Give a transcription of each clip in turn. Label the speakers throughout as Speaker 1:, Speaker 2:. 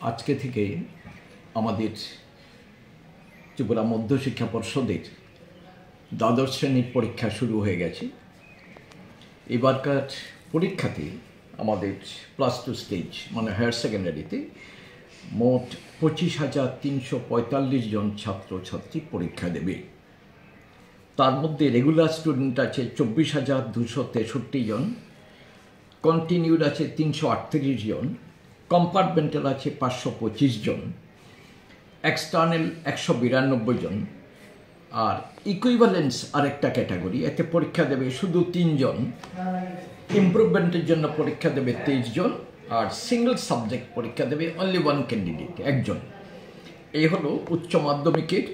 Speaker 1: আজকে থেকে আমাদের ত্রিপুরা মধ্যশিক্ষা পর্ষদের দ্বাদশ শ্রেণীর পরীক্ষা শুরু হয়ে গেছে। এবারকার পরীক্ষাতে আমাদের +2 স্টেজ মানে হায়ার সেকেন্ডারিতে মোট 25,345 জন ছাত্রছাত্রী পরীক্ষা দেবে। তার মধ্যে রেগুলার স্টুডেন্ট আছে 24,263 জন, কন্টিনিউড আছে 338 জন, কম্পার্টমেন্টাল আছে 525 জন, এক্সটার্নাল 192 জন, আর ইকুইভ্যালেন্স আরেকটা ক্যাটাগরি, এতে পরীক্ষা দেবে শুধু 3 জন, ইমপ্রুভমেন্টের জন্য পরীক্ষা দেবে 23 জন, আর সিঙ্গল সাবজেক্ট পরীক্ষা দেবে অনলি ওয়ান ক্যান্ডিডেট, একজন। এই হলো উচ্চ মাধ্যমিকের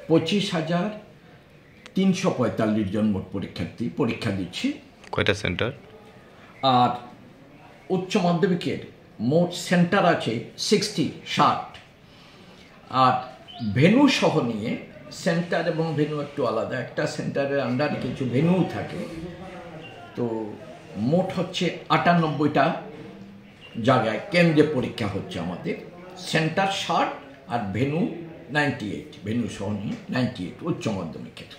Speaker 1: 25,345 জন মোট পরীক্ষার্থী পরীক্ষা দিচ্ছে।
Speaker 2: কয়টা সেন্টার?
Speaker 1: আর উচ্চ মাধ্যমিকের মোট সেন্টার আছে 60 আর ভেন্যু সহ নিয়ে সেন্টার এবং ভেন্যু একটু আলাদা, একটা সেন্টারের আন্ডারে কিছু ভেন্যু থাকে, তো মোট হচ্ছে 98টা জায়গায় কেন্দ্রে পরীক্ষা হচ্ছে আমাদের। সেন্টার 60 আর ভেন্যু 98, ভেন্যু সহ নিয়ে 98 উচ্চ মাধ্যমিকের।